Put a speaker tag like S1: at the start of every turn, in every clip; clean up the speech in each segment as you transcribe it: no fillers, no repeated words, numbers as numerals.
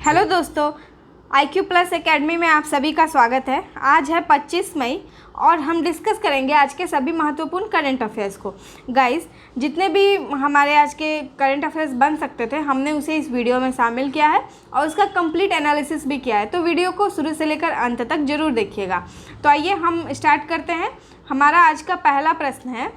S1: Hello दोस्तों, IQ plus academy में आप सभी का स्वागत है। आज है 25 मई और हम डिस्कस करेंगे आज के सभी महत्वपूर्ण करंट अफेयर्स को। गाइस, जितने भी हमारे आज के करंट अफेयर्स बन सकते थे हमने उसे इस वीडियो में शामिल किया है और उसका कंप्लीट एनालिसिस भी किया है, तो वीडियो को शुरू से लेकर अंत तक जरूर देखिएगा। तो आइए हम स्टार्ट करते हैं। हमारा आज का पहला प्रश्न है,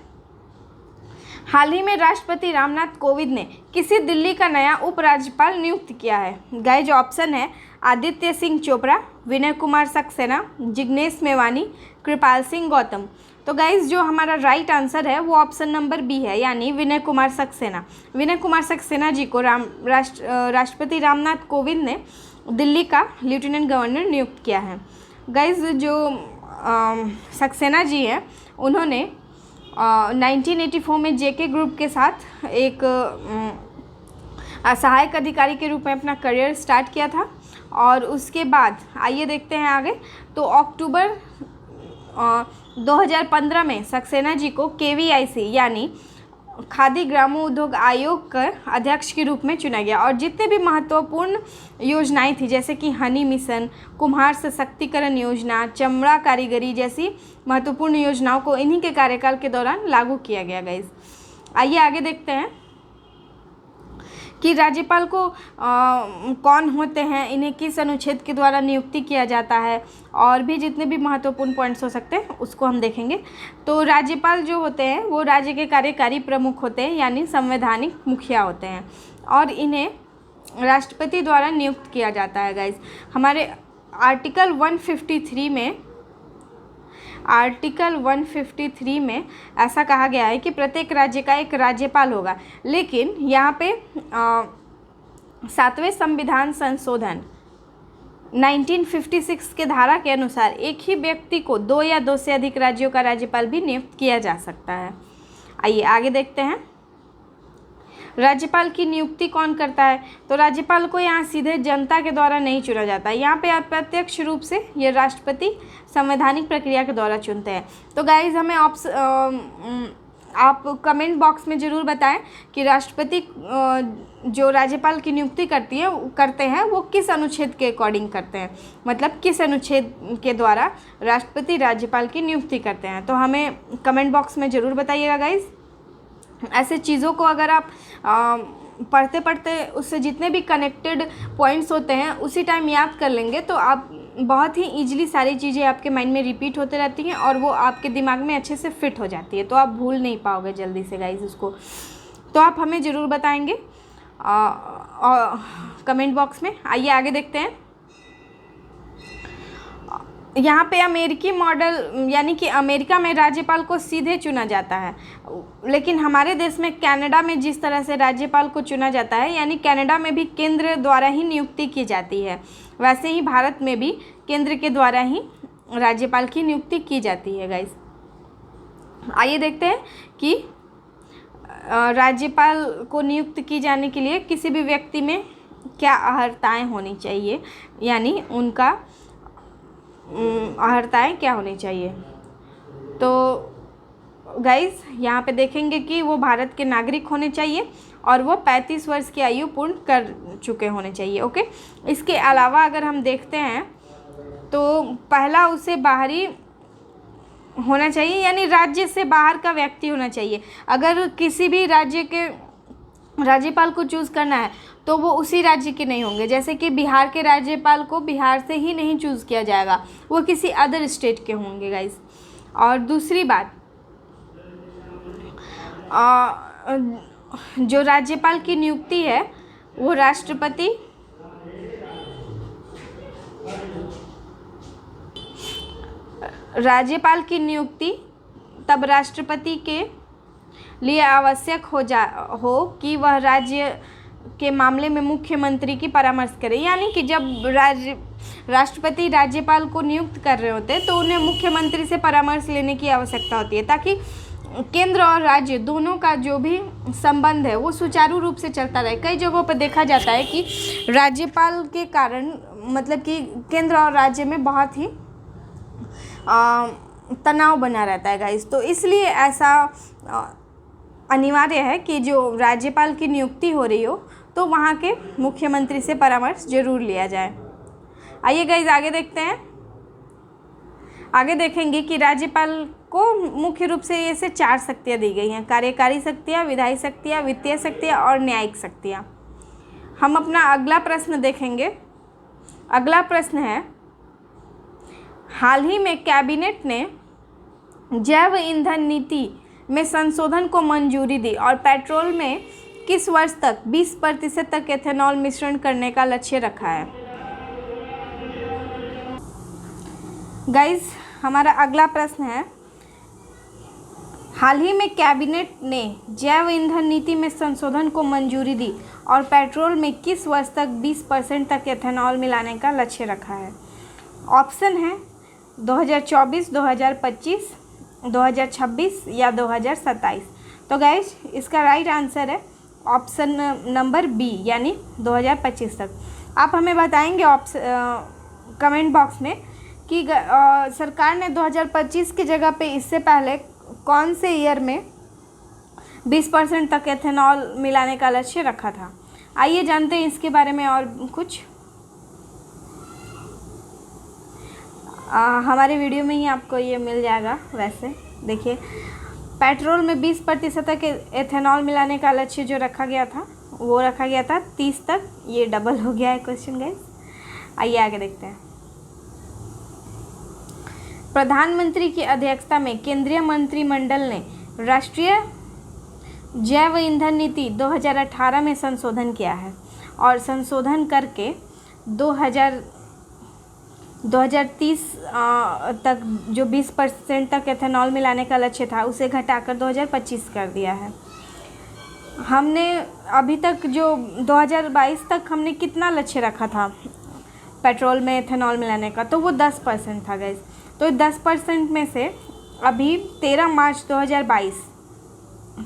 S1: हाल ही में राष्ट्रपति रामनाथ कोविंद ने किसी दिल्ली का नया उपराज्यपाल नियुक्त किया है। गाइस, जो ऑप्शन है आदित्य सिंह चोपड़ा, विनय कुमार सक्सेना, जिग्नेश मेवानी, कृपाल सिंह गौतम। तो गाइस, जो हमारा राइट आंसर है वो ऑप्शन नंबर बी है, यानी विनय कुमार सक्सेना। विनय कुमार सक्सेना जी को राष्ट्रपति रामनाथ कोविंद ने दिल्ली का लेफ्टिनेंट गवर्नर नियुक्त किया है। गाइस, जो सक्सेना जी हैं उन्होंने 1984 में जेके ग्रुप के साथ एक सहायक अधिकारी के रूप में अपना करियर स्टार्ट किया था और उसके बाद आइए देखते हैं आगे। तो अक्टूबर 2015 में सक्सेना जी को KVIC यानी खादी ग्रामोद्योग आयोग का अध्यक्ष के रूप में चुना गया और जितने भी महत्वपूर्ण योजनाएं थी जैसे कि हनी मिशन, कुम्हार सशक्तिकरण योजना, चमड़ा कारीगरी जैसी महत्वपूर्ण योजनाओं को इन्हीं के कार्यकाल के दौरान लागू किया गया। गाइस, आइए आगे देखते हैं कि राज्यपाल को कौन होते हैं, इन्हें किस अनुच्छेद के द्वारा नियुक्ति किया जाता है और भी जितने भी महत्वपूर्ण पॉइंट्स हो सकते हैं उसको हम देखेंगे। तो राज्यपाल जो होते हैं वो राज्य के कार्यकारी प्रमुख होते हैं, यानी संवैधानिक मुखिया होते हैं और इन्हें राष्ट्रपति द्वारा नियुक्त किया जाता है। गाइस, हमारे आर्टिकल 153 में ऐसा कहा गया है कि प्रत्येक राज्य का एक राज्यपाल होगा, लेकिन यहाँ पे 7वें संविधान संशोधन 1956 के धारा के अनुसार एक ही व्यक्ति को 2 या 2 से अधिक राज्यों का राज्यपाल भी नियुक्त किया जा सकता है। आइए आगे देखते हैं, राज्यपाल की नियुक्ति कौन करता है। तो राज्यपाल को यहाँ सीधे जनता के द्वारा नहीं चुना जाता है, यहाँ पे अप्रत्यक्ष रूप से ये राष्ट्रपति संवैधानिक प्रक्रिया के द्वारा चुनते हैं। तो गाइज, हमें आप कमेंट बॉक्स में ज़रूर बताएं कि राष्ट्रपति जो राज्यपाल की नियुक्ति करते हैं वो किस अनुच्छेद के अकॉर्डिंग करते हैं, मतलब किस अनुच्छेद के द्वारा राष्ट्रपति राज्यपाल की नियुक्ति करते हैं। तो हमें कमेंट बॉक्स में ज़रूर बताइएगा। गाइज, ऐसे चीज़ों को अगर आप पढ़ते पढ़ते उससे जितने भी कनेक्टेड पॉइंट्स होते हैं उसी टाइम याद कर लेंगे तो आप बहुत ही ईजिली सारी चीज़ें आपके माइंड में रिपीट होते रहती हैं और वो आपके दिमाग में अच्छे से फिट हो जाती है, तो आप भूल नहीं पाओगे जल्दी से। गाइस, उसको तो आप हमें ज़रूर बताएंगे कमेंट बॉक्स में। आइए आगे देखते हैं। यहाँ पे अमेरिकी मॉडल यानी कि अमेरिका में राज्यपाल को सीधे चुना जाता है, लेकिन हमारे देश में कनाडा में जिस तरह से राज्यपाल को चुना जाता है, यानी कनाडा में भी केंद्र द्वारा ही नियुक्ति की जाती है, वैसे ही भारत में भी केंद्र के द्वारा ही राज्यपाल की नियुक्ति की जाती है। गाइस, आइए देखते हैं कि राज्यपाल को नियुक्त की जाने के लिए किसी भी व्यक्ति में क्या अर्हताएँ होनी चाहिए, यानी उनका अर्हताएँ क्या होनी चाहिए। तो गाइस, यहाँ पे देखेंगे कि वो भारत के नागरिक होने चाहिए और वो 35 वर्ष की आयु पूर्ण कर चुके होने चाहिए। ओके, इसके अलावा अगर हम देखते हैं तो पहला उसे बाहरी होना चाहिए, यानी राज्य से बाहर का व्यक्ति होना चाहिए। अगर किसी भी राज्य के राज्यपाल को चूज़ करना है तो वो उसी राज्य के नहीं होंगे, जैसे कि बिहार के राज्यपाल को बिहार से ही नहीं चूज़ किया जाएगा, वो किसी अदर स्टेट के होंगे। गाइस, और दूसरी बात, जो राज्यपाल की नियुक्ति है वो राज्यपाल की नियुक्ति तब राष्ट्रपति के लिए आवश्यक हो कि वह राज्य के मामले में मुख्यमंत्री की परामर्श करें, यानी कि जब राष्ट्रपति राज्यपाल को नियुक्त कर रहे होते हैं तो उन्हें मुख्यमंत्री से परामर्श लेने की आवश्यकता होती है, ताकि केंद्र और राज्य दोनों का जो भी संबंध है वो सुचारू रूप से चलता रहे। कई जगहों पर देखा जाता है कि राज्यपाल के कारण मतलब कि केंद्र और राज्य में बहुत ही तनाव बना रहता है। गाइस, तो इसलिए ऐसा अनिवार्य है कि जो राज्यपाल की नियुक्ति हो रही हो तो वहाँ के मुख्यमंत्री से परामर्श जरूर लिया जाए। आइए गाइस आगे देखते हैं। आगे देखेंगे कि राज्यपाल को मुख्य रूप से ऐसे 4 शक्तियाँ दी गई हैं: कार्यकारी शक्तियाँ, विधायी शक्तियाँ, वित्तीय शक्तियाँ और न्यायिक शक्तियाँ। हम अपना अगला प्रश्न देखेंगे। अगला प्रश्न है, हाल ही में कैबिनेट ने जैव ईंधन नीति में संशोधन को मंजूरी दी और पेट्रोल में किस वर्ष तक 20% तक एथेनॉल मिश्रण करने का लक्ष्य रखा है। गाइस हमारा अगला प्रश्न है, हाल ही में कैबिनेट ने जैव ईंधन नीति में संशोधन को मंजूरी दी और पेट्रोल में किस वर्ष तक 20% तक एथेनॉल मिलाने का लक्ष्य रखा है। ऑप्शन है 2024, 2025, 2026 या 2027। तो गाइस इसका राइट आंसर है ऑप्शन नंबर बी यानी 2025 तक। आप हमें बताएंगे कमेंट बॉक्स में कि सरकार ने 2025 की जगह पे इससे पहले कौन से ईयर में 20% तक एथेनॉल मिलाने का लक्ष्य रखा था। आइए जानते हैं इसके बारे में और कुछ। हमारे वीडियो में ही आपको ये मिल जाएगा। वैसे देखिए, पेट्रोल में 20% तक एथेनॉल मिलाने का लक्ष्य जो रखा गया था वो रखा गया था 30 तक। ये डबल हो गया है क्वेश्चन गाइस। आइए आगे देखते हैं। प्रधानमंत्री की अध्यक्षता में केंद्रीय मंत्रिमंडल ने राष्ट्रीय जैव ईंधन नीति 2018 में संशोधन किया है और संशोधन करके 2030 तक जो 20% तक एथेनॉल मिलाने का लक्ष्य था उसे घटाकर 2025 कर दिया है। हमने अभी तक जो 2022 तक हमने कितना लक्ष्य रखा था पेट्रोल में एथेनॉल मिलाने का, तो वो 10% था गाइस। तो 10% में से अभी 13 मार्च 2022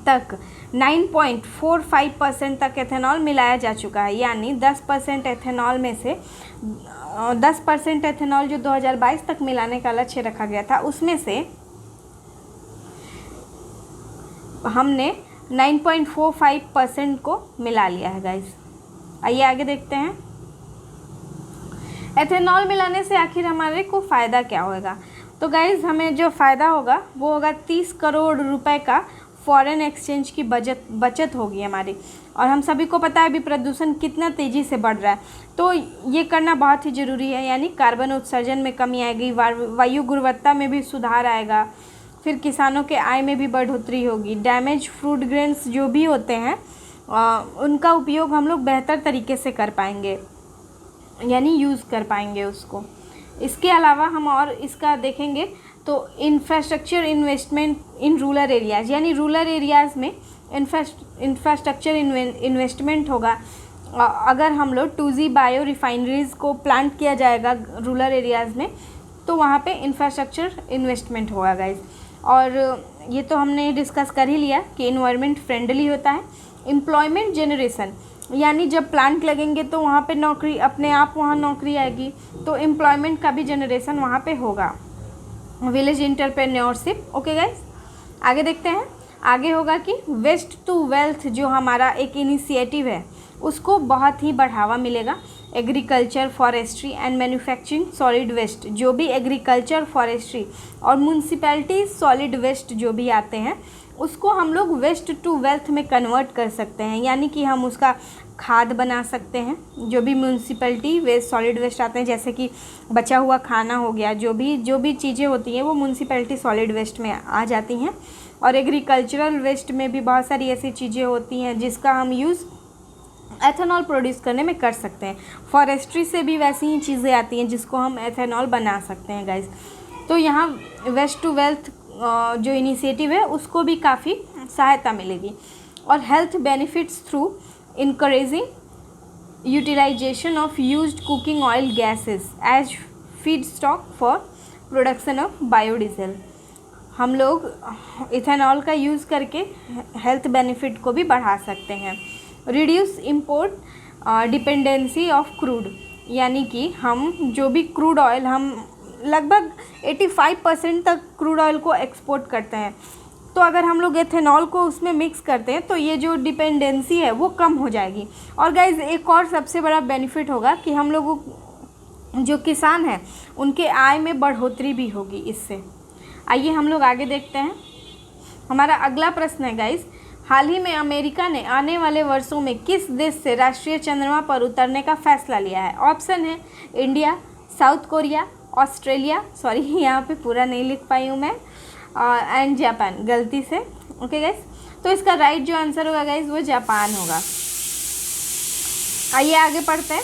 S1: तक 9.45% तक एथेनॉल मिलाया जा चुका है। यानी 10% एथेनॉल में से 10% एथेनॉल जो 2022 तक मिलाने का लक्ष्य रखा गया था उसमें से हमने 9.45% को मिला लिया है गाइस। आइए आगे देखते हैं। एथेनॉल मिलाने से आखिर हमारे को फ़ायदा क्या होगा। तो गाइज़ हमें जो फ़ायदा होगा वो होगा 30 करोड़ रुपए का फॉरेन एक्सचेंज की बचत होगी हमारी। और हम सभी को पता है अभी प्रदूषण कितना तेज़ी से बढ़ रहा है, तो ये करना बहुत ही ज़रूरी है। यानी कार्बन उत्सर्जन में कमी आएगी, वायु गुणवत्ता में भी सुधार आएगा, फिर किसानों के आय में भी बढ़ोतरी होगी। डैमेज फ्रूट ग्रेन्स जो भी होते हैं उनका उपयोग हम लोग बेहतर तरीके से कर पाएंगे, यानी यूज़ कर पाएंगे उसको। इसके अलावा हम और इसका देखेंगे तो infrastructure investment in rural areas, यानी रूरल एरियाज़ में इंफ्रास्ट्रक्चर इन्वेस्टमेंट होगा। अगर हम लोग 2G बायो रिफाइनरीज़ को प्लांट किया जाएगा रूरल एरियाज़ में तो वहाँ पे इंफ्रास्ट्रक्चर इन्वेस्टमेंट होगा गाइज। और ये तो हमने डिस्कस कर ही लिया कि इन्वायरमेंट फ्रेंडली होता है। एम्प्लॉयमेंट जनरेशन, यानी जब प्लांट लगेंगे तो वहाँ पे नौकरी अपने आप वहाँ नौकरी आएगी, तो एम्प्लॉयमेंट का भी जनरेशन वहाँ पे होगा। Village entrepreneurship. ओके गाइस, आगे देखते हैं। आगे होगा कि वेस्ट टू वेल्थ जो हमारा एक इनिशिएटिव है उसको बहुत ही बढ़ावा मिलेगा। Agriculture, forestry and manufacturing solid waste, जो भी एग्रीकल्चर, फॉरेस्ट्री और म्यूनसिपैलिटी सॉलिड वेस्ट जो भी आते हैं उसको हम लोग वेस्ट टू वेल्थ में कन्वर्ट कर सकते हैं। यानी कि हम उसका खाद बना सकते हैं। जो भी म्यूनसिपैलिटी वेस्ट, सॉलिड वेस्ट आते हैं, जैसे कि बचा हुआ खाना हो गया, जो भी चीज़ें होती हैं वो म्यूनसिपैलिटी सॉलिड वेस्ट में आ जाती हैं। और एग्रीकल्चरल वेस्ट में भी बहुत सारी ऐसी चीज़ें होती हैं जिसका हम यूज़ एथेनॉल प्रोड्यूस करने में कर सकते हैं। फॉरेस्ट्री से भी वैसी ही चीज़ें आती हैं जिसको हम एथेनॉल बना सकते हैं गाइस। तो यहाँ वेस्ट टू वेल्थ जो इनिशिएटिव है उसको भी काफ़ी सहायता मिलेगी। और health benefits through encouraging utilization of used cooking oil gases as feed stock for production of biodiesel. हम लोग इथेनॉल का यूज़ करके हेल्थ बेनिफिट को भी बढ़ा सकते हैं। Reduce import dependency of crude, यानी कि हम जो भी क्रूड ऑयल, हम लगभग 85% तक क्रूड ऑयल को एक्सपोर्ट करते हैं, तो तो अगर हम लोग एथेनॉल को उसमें मिक्स करते हैं तो ये जो डिपेंडेंसी है वो कम हो जाएगी। और गाइज़ एक और सबसे बड़ा बेनिफिट होगा कि हम लोगों जो किसान हैं उनके आय में बढ़ोतरी भी होगी इससे। आइए हम लोग आगे देखते हैं। हमारा अगला प्रश्न है गाइस, हाल ही में अमेरिका ने आने वाले वर्षों में किस देश से राष्ट्रीय चंद्रमा पर उतरने का फैसला लिया है? ऑप्शन है India, south Korea, Australia, sorry यहाँ पे पूरा नहीं लिख पाई हूँ मैं, एंड जापान, गलती से। ओके गाइस, तो इसका राइट जो आंसर होगा गाइस वो जापान होगा। आइए आगे पढ़ते हैं।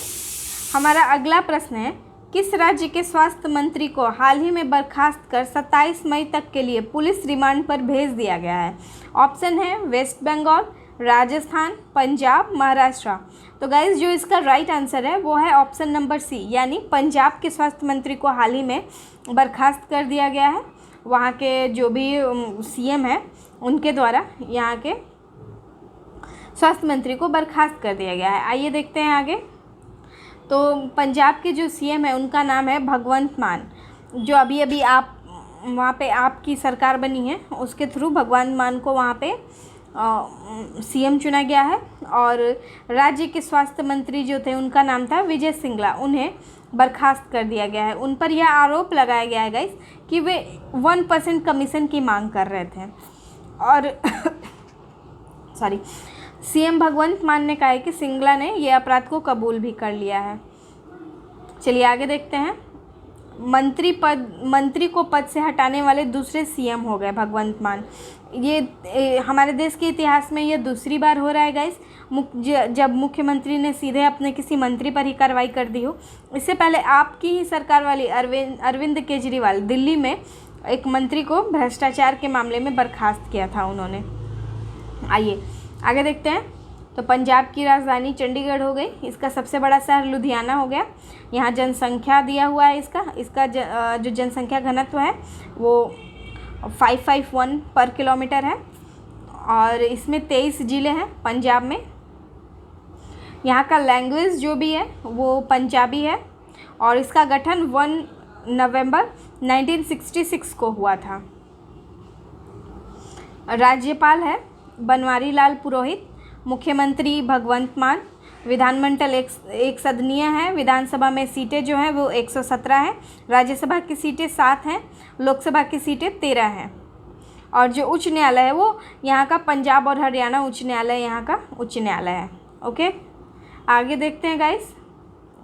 S1: हमारा अगला प्रश्न है, किस राज्य के स्वास्थ्य मंत्री को हाल ही में बर्खास्त कर 27 मई तक के लिए पुलिस रिमांड पर भेज दिया गया है? ऑप्शन है वेस्ट बंगाल, राजस्थान, पंजाब, महाराष्ट्र। तो गाइज जो इसका राइट आंसर है वो है ऑप्शन नंबर सी, यानी पंजाब के स्वास्थ्य मंत्री को हाल ही में बर्खास्त कर दिया गया है। वहाँ के जो भी सीएम है उनके द्वारा यहाँ के स्वास्थ्य मंत्री को बर्खास्त कर दिया गया है। आइए देखते हैं आगे। तो पंजाब के जो सीएम है उनका नाम है भगवंत मान। जो अभी अभी आप वहाँ पे आपकी सरकार बनी है उसके थ्रू भगवंत मान को वहाँ पे सीएम चुना गया है। और राज्य के स्वास्थ्य मंत्री जो थे उनका नाम था विजय सिंगला, उन्हें बर्खास्त कर दिया गया है। उन पर यह आरोप लगाया गया है गाइस कि वे 1% कमीशन की मांग कर रहे थे। और सॉरी, सीएम भगवंत मान ने कहा है कि सिंगला ने यह अपराध को कबूल भी कर लिया है। चलिए आगे देखते हैं। मंत्री को पद से हटाने वाले दूसरे सीएम हो गए भगवंत मान। ये हमारे देश के इतिहास में ये दूसरी बार हो रहा है गाइस जब मुख्यमंत्री ने सीधे अपने किसी मंत्री पर ही कार्रवाई कर दी हो। इससे पहले आपकी ही सरकार वाली अरविंद केजरीवाल दिल्ली में एक मंत्री को भ्रष्टाचार के मामले में बर्खास्त किया था उन्होंने। आइए आगे देखते हैं। तो पंजाब की राजधानी चंडीगढ़ हो गई, इसका सबसे बड़ा शहर लुधियाना हो गया। यहाँ जनसंख्या दिया हुआ है, इसका जो जनसंख्या घनत्व है वो 551 पर किलोमीटर है। और इसमें 23 ज़िले हैं पंजाब में। यहाँ का लैंग्वेज जो भी है वो पंजाबी है। और इसका गठन 1 नवंबर 1966 को हुआ था। राज्यपाल है बनवारी लाल पुरोहित, मुख्यमंत्री भगवंत मान, विधानमंडल एक सदनीय है। विधानसभा में सीटें जो हैं वो 117 हैं, राज्यसभा की सीटें 7 हैं, लोकसभा की सीटें 13 हैं। और जो उच्च न्यायालय है वो यहाँ का पंजाब और हरियाणा उच्च न्यायालय यहाँ का उच्च न्यायालय है। ओके, आगे देखते हैं गाइस।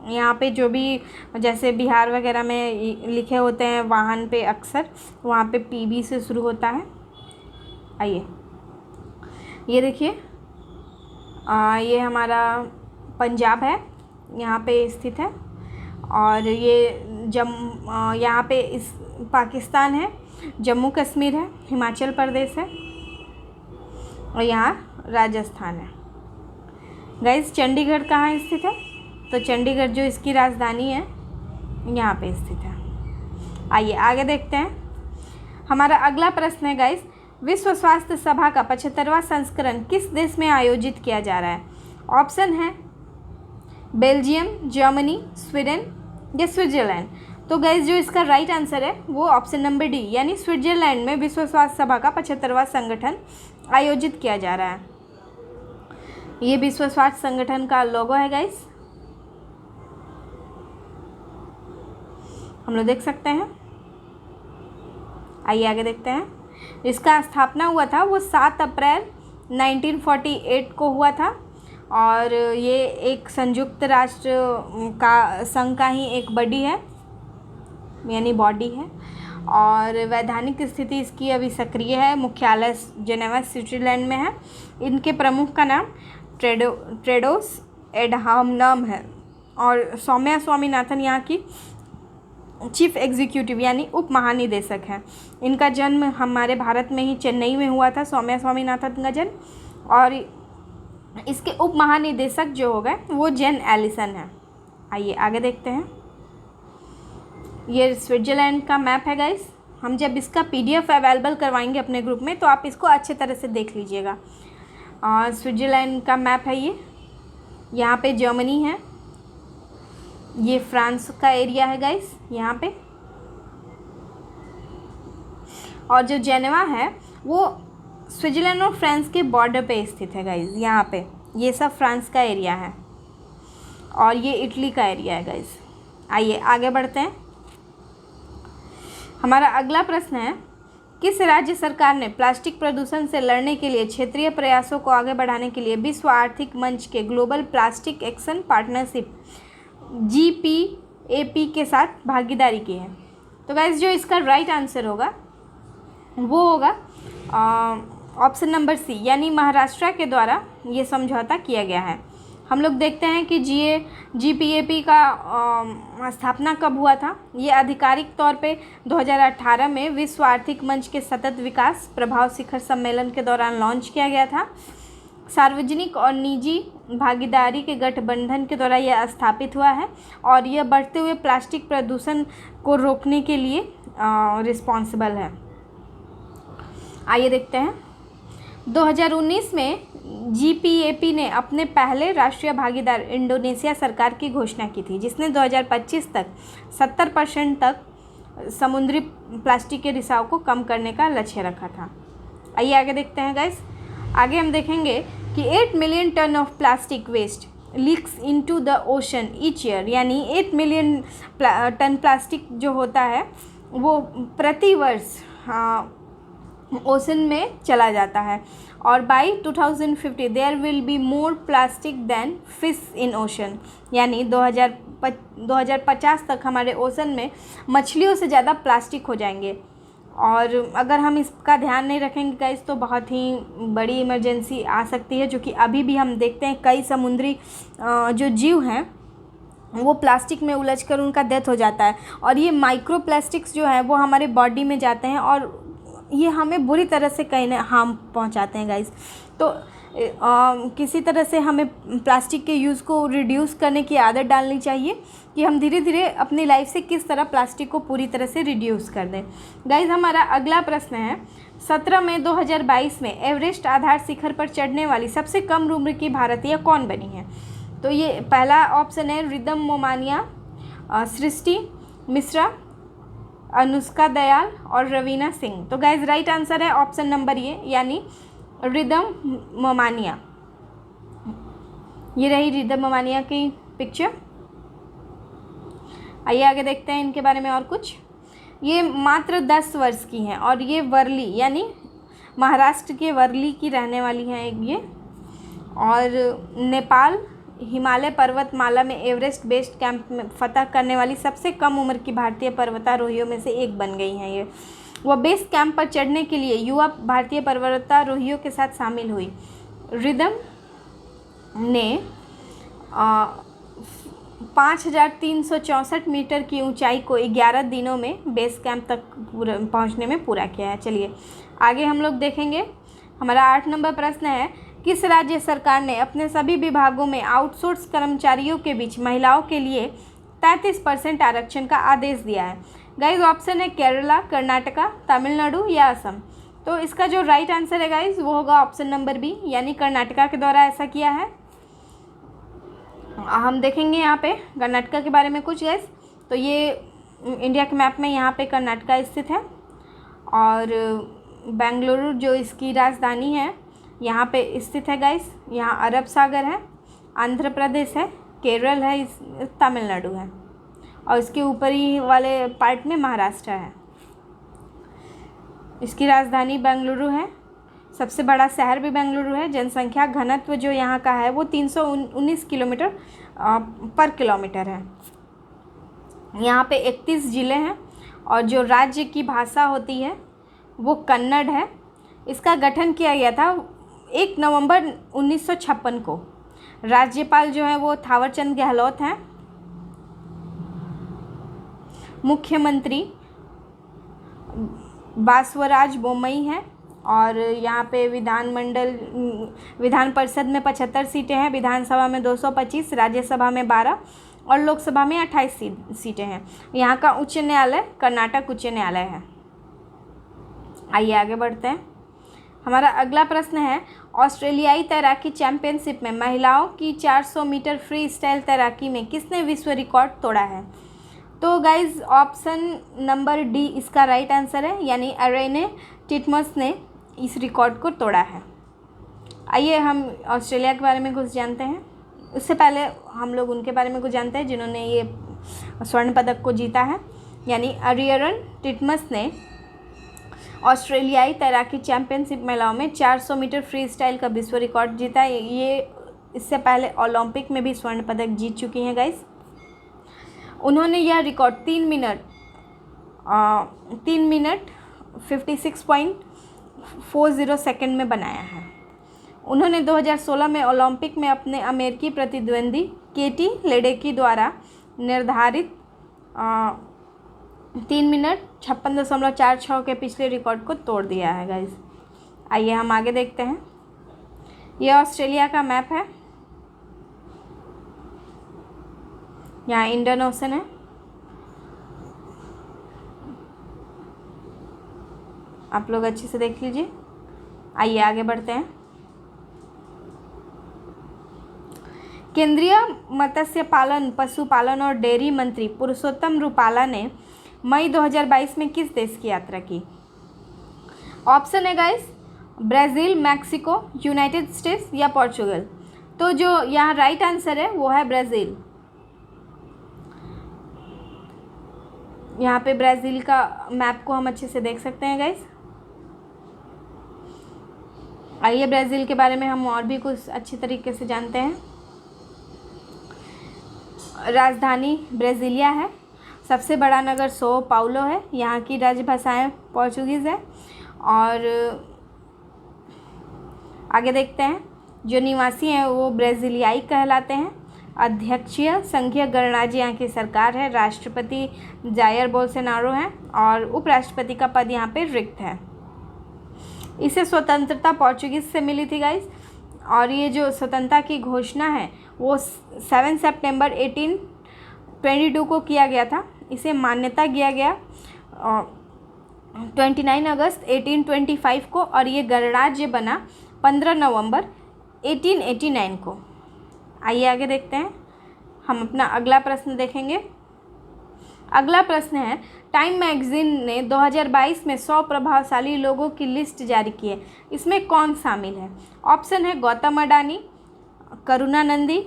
S1: यहाँ पे जो भी जैसे बिहार वगैरह में लिखे होते हैं वाहन पे अक्सर वहाँ पे पीबी से शुरू होता है। आइए ये देखिए, ये हमारा पंजाब है, यहाँ पे स्थित है। और ये यहाँ पे इस पाकिस्तान है, जम्मू कश्मीर है, हिमाचल प्रदेश है और यहाँ राजस्थान है। गाइस चंडीगढ़ कहाँ स्थित है? तो चंडीगढ़ जो इसकी राजधानी है यहाँ पे स्थित है। आइए आगे देखते हैं। हमारा अगला प्रश्न है गाइस, विश्व स्वास्थ्य सभा का 75वां संस्करण किस देश में आयोजित किया जा रहा है? ऑप्शन है बेल्जियम, जर्मनी, स्वीडन या स्विट्जरलैंड। तो गाइस जो इसका राइट आंसर है वो ऑप्शन नंबर डी, यानी स्विट्जरलैंड में विश्व स्वास्थ्य सभा का 75वां संगठन आयोजित किया जा रहा है। ये विश्व स्वास्थ्य संगठन का लोगो है गाइस, हम लोग देख सकते हैं। आइए आगे देखते हैं। इसका स्थापना हुआ था वो 7 अप्रैल 1948 को हुआ था। और ये एक संयुक्त राष्ट्र का संघ का ही एक बॉडी है, यानी बॉडी है। और वैधानिक स्थिति इसकी अभी सक्रिय है। मुख्यालय जेनेवा स्विट्जरलैंड में है। इनके प्रमुख का नाम टेड्रोस एडहानम है। और सौम्या स्वामीनाथन यहाँ की चीफ एग्जीक्यूटिव यानी उप महानिदेशक हैं। इनका जन्म हमारे भारत में ही चेन्नई में हुआ था, सौम्या स्वामीनाथन का जन्म। और इसके उप महानिदेशक जो हो गए वो जेन एलिसन है। आइए आगे देखते हैं। ये स्विट्जरलैंड का मैप है गाइस। हम जब इसका PDF अवेलेबल करवाएंगे अपने ग्रुप में तो आप इसको अच्छे तरह से देख लीजिएगा। और स्विट्जरलैंड का मैप है ये। यहाँ पे जर्मनी है, ये फ्रांस का एरिया है गाइस यहाँ पे। और जो जेनेवा है वो स्विट्ज़रलैंड और फ्रांस के बॉर्डर पे स्थित है गाइज़। यहाँ पे ये सब फ्रांस का एरिया है और ये इटली का एरिया है गाइज़। आइए आगे बढ़ते हैं। हमारा अगला प्रश्न है, किस राज्य सरकार ने प्लास्टिक प्रदूषण से लड़ने के लिए क्षेत्रीय प्रयासों को आगे बढ़ाने के लिए विश्व आर्थिक मंच के global plastic action partnership GPAP के साथ भागीदारी की है? तो गाइज जो इसका राइट आंसर होगा वो होगा ऑप्शन नंबर सी, यानी महाराष्ट्र के द्वारा ये समझौता किया गया है। हम लोग देखते हैं कि GPAP का स्थापना कब हुआ था। ये आधिकारिक तौर पे 2018 में विश्व आर्थिक मंच के सतत विकास प्रभाव शिखर सम्मेलन के दौरान लॉन्च किया गया था। सार्वजनिक और निजी भागीदारी के गठबंधन के द्वारा यह स्थापित हुआ है और यह बढ़ते हुए प्लास्टिक प्रदूषण को रोकने के लिए रिस्पॉन्सिबल है। आइए देखते हैं। 2019 में GPAP ने अपने पहले राष्ट्रीय भागीदार इंडोनेशिया सरकार की घोषणा की थी, जिसने 2025 तक 70% तक समुद्री प्लास्टिक के रिसाव को कम करने का लक्ष्य रखा था। आइए आगे देखते हैं गाइस। आगे हम देखेंगे कि 8 million ton of plastic waste leaks into the ocean each year, यानी 8 मिलियन टन प्लास्टिक जो होता है वो प्रति वर्ष ओशन में चला जाता है और by 2050 there will be more plastic than fish in ocean, यानी 2050 तक हमारे ओशन में मछलियों से ज़्यादा प्लास्टिक हो जाएंगे। और अगर हम इसका ध्यान नहीं रखेंगे गाइस तो बहुत ही बड़ी इमरजेंसी आ सकती है, जो कि अभी भी हम देखते हैं कई समुद्री जो जीव हैं वो प्लास्टिक में उलझकर उनका डेथ हो जाता है। और ये माइक्रो प्लास्टिक्स जो है वो हमारे बॉडी में जाते हैं और ये हमें बुरी तरह से कहीं ना हार्म पहुंचाते हैं गाइस। तो किसी तरह से हमें प्लास्टिक के यूज़ को रिड्यूस करने की आदत डालनी चाहिए कि हम धीरे धीरे अपनी लाइफ से किस तरह प्लास्टिक को पूरी तरह से रिड्यूस कर दें। गाइस हमारा अगला प्रश्न है, 17 मई 2022 में एवरेस्ट आधार शिखर पर चढ़ने वाली सबसे कम उम्र की भारतीय कौन बनी है? तो ये पहला ऑप्शन है रिदम मोमानिया, सृष्टि मिश्रा, अनुष्का दयाल और रवीना सिंह। तो गाइज राइट आंसर है ऑप्शन नंबर ये, यानी रिदम मोमानिया। ये रही रिदम मोमानिया की पिक्चर। आइए आगे देखते हैं इनके बारे में और कुछ। ये मात्र 10 वर्ष की हैं और ये वर्ली यानी महाराष्ट्र के वर्ली की रहने वाली हैं ये, और नेपाल हिमालय पर्वतमाला में एवरेस्ट बेस कैंप में फतह करने वाली सबसे कम उम्र की भारतीय पर्वतारोहियों में से एक बन गई हैं ये। वह बेस कैंप पर चढ़ने के लिए युवा भारतीय पर्वतारोहियों के साथ शामिल हुई। रिदम ने 5364 मीटर की ऊंचाई को 11 दिनों में बेस कैंप तक पहुंचने में पूरा किया है। चलिए आगे हम लोग देखेंगे। हमारा 8 नंबर प्रश्न है, किस राज्य सरकार ने अपने सभी विभागों में आउटसोर्स कर्मचारियों के बीच महिलाओं के लिए 33% आरक्षण का आदेश दिया है? गाइज ऑप्शन है केरला, कर्नाटका, तमिलनाडु या असम। तो इसका जो राइट आंसर है गाइज वो होगा ऑप्शन नंबर बी, यानी कर्नाटका के द्वारा ऐसा किया है। हम देखेंगे यहाँ पे कर्नाटका के बारे में कुछ गाइज। तो ये इंडिया के मैप में यहाँ पे कर्नाटका स्थित है और बेंगलुरु जो इसकी राजधानी है यहाँ पे स्थित है गाइस। यहाँ अरब सागर है, आंध्र प्रदेश है, केरल है, तमिलनाडु है और इसके ऊपरी वाले पार्ट में महाराष्ट्र है। इसकी राजधानी बेंगलुरु है, सबसे बड़ा शहर भी बेंगलुरु है। जनसंख्या घनत्व जो यहाँ का है वो 319 किलोमीटर पर किलोमीटर है। यहाँ पे 31 ज़िले हैं और जो राज्य की भाषा होती है वो कन्नड़ है। इसका गठन किया गया था 1 नवंबर 1956 को। राज्यपाल जो है वो थावरचंद गहलोत हैं। मुख्यमंत्री बासवराज बोम्मई हैं और यहाँ पे विधान परिषद में 75 सीटें हैं, विधानसभा में 225, राज्यसभा में 12 और लोकसभा में 28 सीटें हैं। यहाँ का उच्च न्यायालय कर्नाटक उच्च न्यायालय है। आइए आगे बढ़ते हैं। हमारा अगला प्रश्न है, ऑस्ट्रेलियाई तैराकी चैंपियनशिप में महिलाओं की 400 मीटर फ्री स्टाइल तैराकी में किसने विश्व रिकॉर्ड तोड़ा है? तो गाइज ऑप्शन नंबर डी इसका राइट आंसर है, यानी अरेने टिटमस ने इस रिकॉर्ड को तोड़ा है। आइए हम ऑस्ट्रेलिया के बारे में कुछ जानते हैं। उससे पहले हम लोग उनके बारे में कुछ जानते हैं जिन्होंने ये स्वर्ण पदक को जीता है, यानी अरियरन टिटमस ने ऑस्ट्रेलियाई तैराकी चैंपियनशिप महिलाओं में 400 मीटर फ्री स्टाइल का विश्व रिकॉर्ड जीता है। ये इससे पहले ओलंपिक में भी स्वर्ण पदक जीत चुकी हैं गाइस। उन्होंने यह रिकॉर्ड 3 मिनट 56.40 सेकंड में बनाया है। उन्होंने 2016 में ओलंपिक में अपने अमेरिकी प्रतिद्वंदी केटी लेडेकी द्वारा निर्धारित 3 मिनट 56.46 के पिछले रिकॉर्ड को तोड़ दिया है गाइस। आइए हम आगे देखते हैं। यह ऑस्ट्रेलिया का मैप है। यहाँ इंडियन ओशन है। आप लोग अच्छे से देख लीजिए। आइए आगे बढ़ते हैं। केंद्रीय मत्स्य पालन, पशुपालन और डेयरी मंत्री पुरुषोत्तम रूपाला ने मई 2022 में किस देश की यात्रा की? ऑप्शन है guys Brazil, Mexico, United states या पोर्चुगल। तो जो यहाँ राइट आंसर है वो है ब्राज़ील। यहाँ पे ब्राज़ील का मैप को हम अच्छे से देख सकते हैं गाइस। आइए ब्राज़ील के बारे में हम और भी कुछ अच्छी तरीके से जानते हैं। राजधानी ब्राज़ीलिया है। सबसे बड़ा नगर सो पाउलो है। यहाँ की राजभाषाएं पोर्चुगीज़ है। और आगे देखते हैं। जो निवासी हैं वो ब्राज़ीलियाई कहलाते हैं। अध्यक्षीय संघीय गणराज्य यहाँ की सरकार है। राष्ट्रपति जायर बोल्सोनारो हैं और उपराष्ट्रपति का पद यहाँ पे रिक्त है। इसे स्वतंत्रता पोर्चुगीज़ से मिली थी गाइस। और ये जो स्वतंत्रता की घोषणा है वो 7 सितंबर 1822 को किया गया था। इसे मान्यता दिया गया 29 अगस्त 1825 को और ये गणराज्य बना 15 नवंबर 1889 को। आइए आगे देखते हैं। हम अपना अगला प्रश्न देखेंगे। अगला प्रश्न है, टाइम मैगजीन ने 2022 में 100 प्रभावशाली लोगों की लिस्ट जारी की है। इसमें कौन शामिल है? ऑप्शन है गौतम अडानी, करुणानंदी,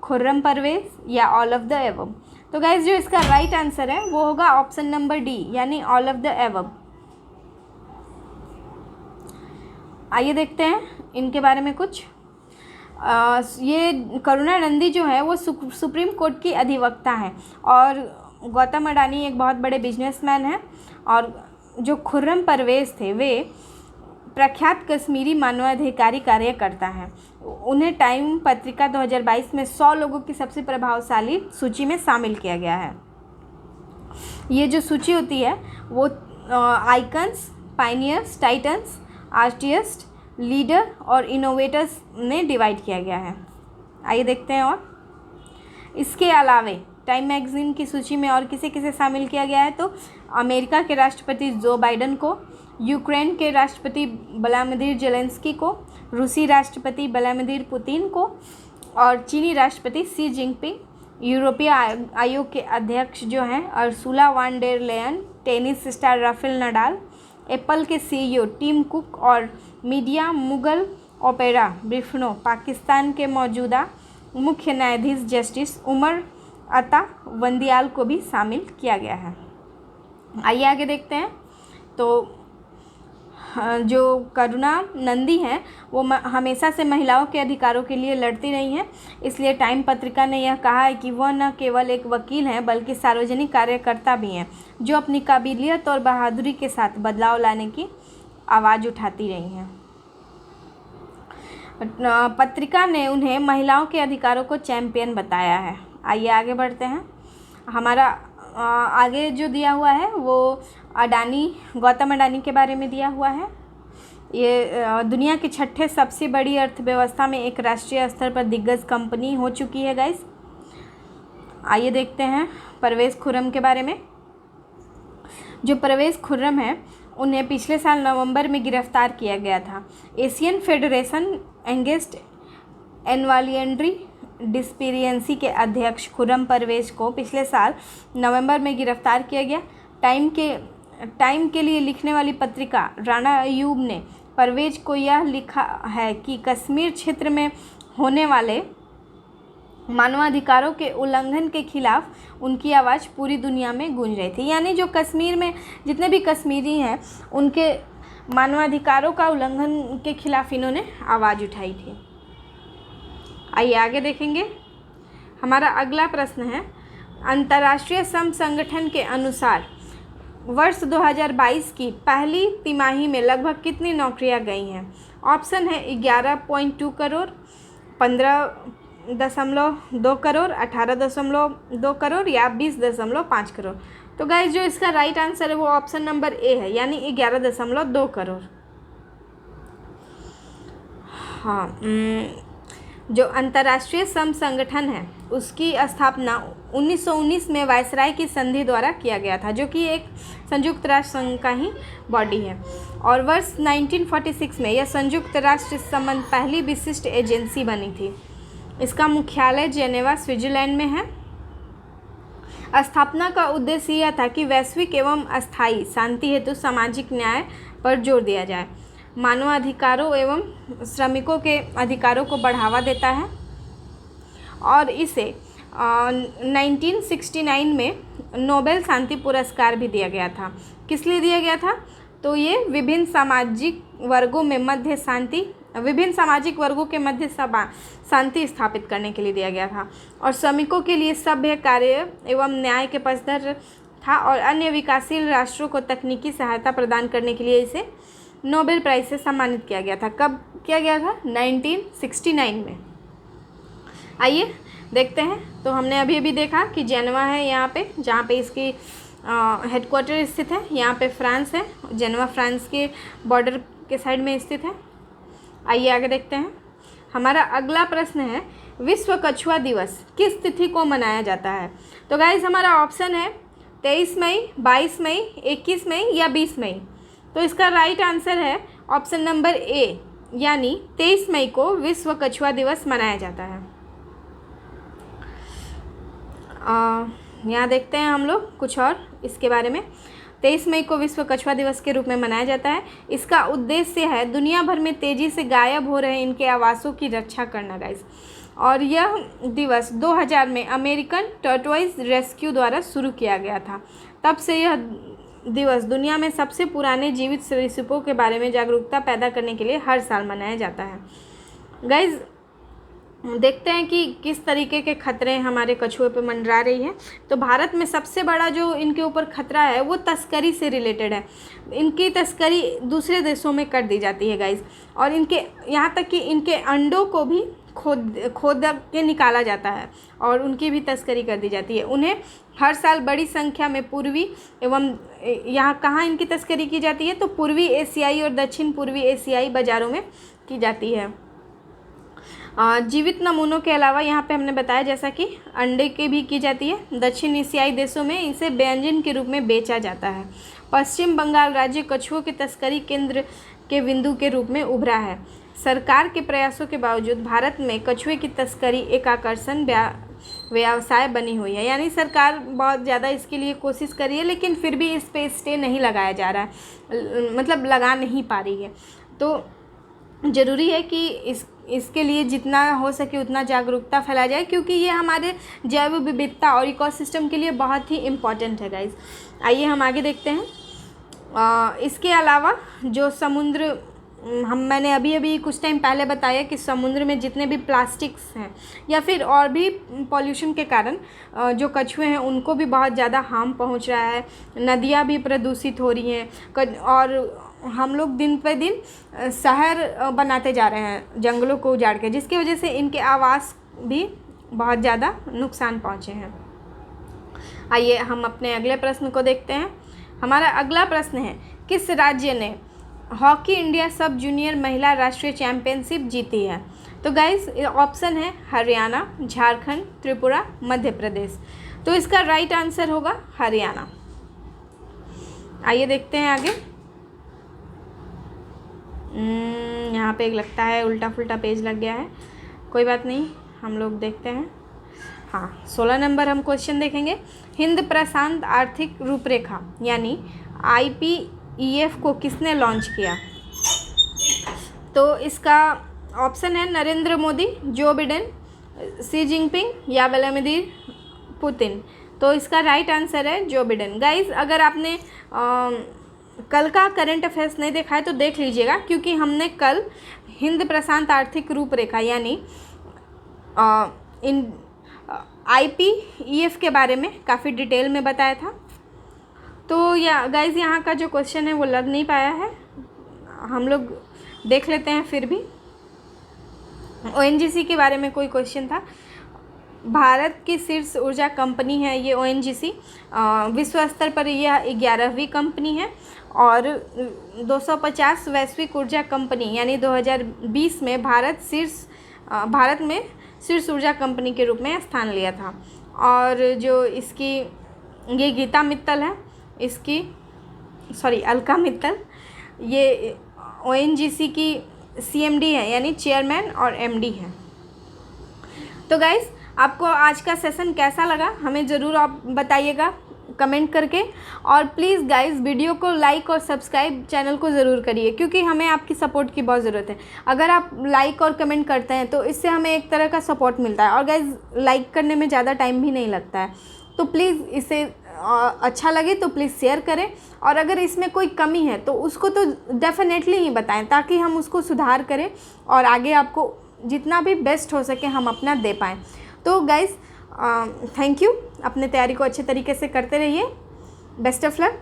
S1: खुर्रम परवेज या ऑल ऑफ द एबव। तो गाइज जो इसका राइट आंसर है वो होगा ऑप्शन नंबर डी, यानी ऑल ऑफ द एबव। आइए देखते हैं इनके बारे में कुछ। ये करुणानंदी जो है वो सुप्रीम कोर्ट की अधिवक्ता हैं और गौतम अडानी एक बहुत बड़े बिजनेसमैन हैं। और जो खुर्रम परवेज थे वे प्रख्यात कश्मीरी मानवाधिकारी कार्यकर्ता हैं। उन्हें टाइम पत्रिका 2022 में 100 लोगों की सबसे प्रभावशाली सूची में शामिल किया गया है। ये जो सूची होती है वो icons, pioneers, titans, artist, leader और इनोवेटर्स में डिवाइड किया गया है। आइए देखते हैं। और इसके अलावे टाइम मैगजीन की सूची में और किसे किसे शामिल किया गया है तो अमेरिका के राष्ट्रपति जो बाइडन को, यूक्रेन के राष्ट्रपति व्लादिमीर जेलेंस्की को, रूसी राष्ट्रपति व्लादिमीर पुतिन को और चीनी राष्ट्रपति शी जिनपिंग, यूरोपीय आयोग के अध्यक्ष जो हैं Ursula von der Leyen, tennis star Rafael Nadal, Apple के सीईओ टिम कुक और मीडिया मुगल ओपेरा ब्रिफनो, पाकिस्तान के मौजूदा मुख्य न्यायाधीश जस्टिस उमर अता वंदियाल को भी शामिल किया गया है। आइए आगे देखते हैं। तो जो करुणानंदी हैं वो हमेशा से महिलाओं के अधिकारों के लिए लड़ती रही हैं। इसलिए टाइम पत्रिका ने यह कहा है कि वह न केवल एक वकील हैं बल्कि सार्वजनिक कार्यकर्ता भी हैं जो अपनी काबिलियत और बहादुरी के साथ बदलाव लाने की आवाज़ उठाती रही हैं। पत्रिका ने उन्हें महिलाओं के अधिकारों को चैंपियन बताया है। आइए आगे बढ़ते हैं। हमारा आगे जो दिया हुआ है वो गौतम अडानी के बारे में दिया हुआ है। ये दुनिया के 6ठे सबसे बड़ी अर्थव्यवस्था में एक राष्ट्रीय स्तर पर दिग्गज कंपनी हो चुकी है गाइस। आइए देखते हैं परवेज़ खुर्रम के बारे में। जो परवेज़ खुर्रम है उन्हें पिछले साल नवंबर में गिरफ्तार किया गया था। एशियन फेडरेशन एंगेस्ट एनवालियंड्री डिस्पेरियंसी के अध्यक्ष खुर्रम परवेज को पिछले साल नवंबर में गिरफ्तार किया गया। टाइम के लिए लिखने वाली पत्रिका राना अयूब ने परवेज को यह लिखा है कि कश्मीर क्षेत्र में होने वाले मानवाधिकारों के उल्लंघन के खिलाफ उनकी आवाज़ पूरी दुनिया में गूंज रही थी। यानी जो कश्मीर में जितने भी कश्मीरी हैं उनके मानवाधिकारों का उल्लंघन के खिलाफ इन्होंने आवाज़ उठाई थी। आइए आगे देखेंगे। हमारा अगला प्रश्न है, अंतर्राष्ट्रीय श्रम संगठन के अनुसार वर्ष 2022 की पहली तिमाही में लगभग कितनी नौकरियां गई हैं? ऑप्शन है 11.2 करोड़, 15.2 करोड़, 18.2 करोड़ या 20.5 करोड़। तो गाइस जो इसका राइट आंसर है वो ऑप्शन नंबर ए है, यानी 11.2 करोड़। हाँ, जो अंतर्राष्ट्रीय श्रम संगठन है उसकी स्थापना 1919 में वायसराय की संधि द्वारा किया गया था, जो कि एक संयुक्त राष्ट्र संघ का ही बॉडी है। और वर्ष 1946 में यह संयुक्त राष्ट्र संबंध पहली विशिष्ट एजेंसी बनी थी। इसका मुख्यालय जेनेवा स्विट्जरलैंड में है। स्थापना का उद्देश्य यह था कि वैश्विक एवं अस्थायी शांति हेतु सामाजिक न्याय पर जोर दिया जाए, मानवाधिकारों एवं श्रमिकों के अधिकारों को बढ़ावा देता है। और इसे 1969 में नोबेल शांति पुरस्कार भी दिया गया था। किस लिए दिया गया था? तो ये विभिन्न सामाजिक वर्गों के मध्य शांति स्थापित करने के लिए दिया गया था, और श्रमिकों के लिए सभ्य कार्य एवं न्याय के पक्षधर था, और अन्य विकासशील राष्ट्रों को तकनीकी सहायता प्रदान करने के लिए इसे नोबेल प्राइज़ से सम्मानित किया गया था। कब किया गया था? 1969 में। आइए देखते हैं। तो हमने अभी अभी देखा कि जेनेवा है यहाँ पे, जहाँ पे इसकी हेडक्वार्टर स्थित है। यहाँ पे फ्रांस है, जेनेवा फ्रांस के बॉर्डर के साइड में स्थित है। आइए आगे देखते हैं। हमारा अगला प्रश्न है, विश्व कछुआ दिवस किस तिथि को मनाया जाता है? तो गाइस हमारा ऑप्शन है 23 मई, 22 मई, 21 मई या 20 मई। तो इसका राइट आंसर है ऑप्शन नंबर ए, यानी 23 मई को विश्व कछुआ दिवस मनाया जाता है। यहाँ देखते हैं हम लोग कुछ और इसके बारे में। 23 मई को विश्व कछुआ दिवस के रूप में मनाया जाता है। इसका उद्देश्य है दुनिया भर में तेज़ी से गायब हो रहे इनके आवासों की रक्षा करना गाइस। और यह दिवस 2000 में अमेरिकन टर्टवाइज रेस्क्यू द्वारा शुरू किया गया था। तब से यह दिवस दुनिया में सबसे पुराने जीवित सरीसृपों के बारे में जागरूकता पैदा करने के लिए हर साल मनाया जाता है। गाइस देखते हैं कि किस तरीके के खतरे हमारे कछुए पे मंडरा रही है। तो भारत में सबसे बड़ा जो इनके ऊपर खतरा है वो तस्करी से रिलेटेड है। इनकी तस्करी दूसरे देशों में कर दी जाती है गाइस, और इनके यहाँ तक कि इनके अंडों को भी खोद के निकाला जाता है और उनकी भी तस्करी कर दी जाती है। उन्हें हर साल बड़ी संख्या में पूर्वी एवं यहाँ कहाँ इनकी तस्करी की जाती है? तो पूर्वी एशियाई और दक्षिण पूर्वी एशियाई बाज़ारों में की जाती है। जीवित नमूनों के अलावा यहाँ पे हमने बताया जैसा कि अंडे की भी की जाती है। दक्षिण एशियाई देशों में इसे व्यंजन के रूप में बेचा जाता है। पश्चिम बंगाल राज्य कछुओं के तस्करी केंद्र के बिंदु के रूप में उभरा है। सरकार के प्रयासों के बावजूद भारत में कछुए की तस्करी एक आकर्षण व्यवसाय बनी हुई है। यानी सरकार बहुत ज़्यादा इसके लिए कोशिश कर रही है, लेकिन फिर भी इस पे स्टे नहीं लगाया जा रहा है, मतलब लगा नहीं पा रही है। तो ज़रूरी है कि इसके लिए जितना हो सके उतना जागरूकता फैलाया जाए, क्योंकि ये हमारे जैव विविधता और इकोसिस्टम के लिए बहुत ही इम्पॉर्टेंट है गाइस। आइए हम आगे देखते हैं। इसके अलावा जो समुद्र मैंने अभी कुछ टाइम पहले बताया कि समुद्र में जितने भी प्लास्टिक्स हैं या फिर और भी पॉल्यूशन के कारण जो कछुए हैं उनको भी बहुत ज़्यादा हार्म पहुंच रहा है। नदियाँ भी प्रदूषित हो रही हैं और हम लोग दिन पे दिन शहर बनाते जा रहे हैं जंगलों को उजाड़ के, जिसकी वजह से इनके आवास भी बहुत ज़्यादा नुकसान पहुँचे हैं। आइए हम अपने अगले प्रश्न को देखते हैं। हमारा अगला प्रश्न है, किस राज्य ने हॉकी इंडिया सब जूनियर महिला राष्ट्रीय चैंपियनशिप जीती है? तो गाइस ऑप्शन है हरियाणा, झारखंड, त्रिपुरा, मध्य प्रदेश। तो इसका राइट आंसर होगा हरियाणा। आइए देखते हैं आगे। यहाँ पे लगता है उल्टा पुल्टा पेज लग गया है, कोई बात नहीं, हम लोग देखते हैं। हाँ, 16 नंबर हम क्वेश्चन देखेंगे। हिंद प्रशांत आर्थिक रूपरेखा यानी IPEF को किसने लॉन्च किया? तो इसका ऑप्शन है Narendra Modi, Joe Biden, Xi Jinping या व्लादिमीर पुतिन। तो इसका राइट आंसर है जो बिडेन। गाइज अगर आपने कल का करंट अफेयर्स नहीं देखा है तो देख लीजिएगा, क्योंकि हमने कल हिंद प्रशांत आर्थिक रूपरेखा यानी इन IPEF के बारे में काफ़ी डिटेल में बताया था। तो या गाइज यहाँ का जो क्वेश्चन है वो लग नहीं पाया है, हम लोग देख लेते हैं फिर भी। ONGC के बारे में कोई क्वेश्चन था। भारत की शीर्ष ऊर्जा कंपनी है ये ONGC। विश्व स्तर पर यह 11वीं कंपनी है और 250 वैश्विक ऊर्जा कंपनी यानी 2020 में भारत में शीर्ष ऊर्जा कंपनी के रूप में स्थान लिया था। और जो इसकी ये गीता मित्तल है, अलका मित्तल, ये ONGC की CMD है यानी चेयरमैन और MD है। तो गाइस आपको आज का सेशन कैसा लगा हमें ज़रूर आप बताइएगा कमेंट करके, और प्लीज़ गाइस वीडियो को लाइक और सब्सक्राइब चैनल को ज़रूर करिए, क्योंकि हमें आपकी सपोर्ट की बहुत ज़रूरत है। अगर आप लाइक और कमेंट करते हैं तो इससे हमें एक तरह का सपोर्ट मिलता है, और गाइस लाइक करने में ज़्यादा टाइम भी नहीं लगता है। तो प्लीज़ इसे अच्छा लगे तो प्लीज़ शेयर करें, और अगर इसमें कोई कमी है तो उसको तो डेफिनेटली ही बताएं, ताकि हम उसको सुधार करें और आगे आपको जितना भी बेस्ट हो सके हम अपना दे पाएँ। तो गाइज़ थैंक यू, अपने तैयारी को अच्छे तरीके से करते रहिए। Best of luck.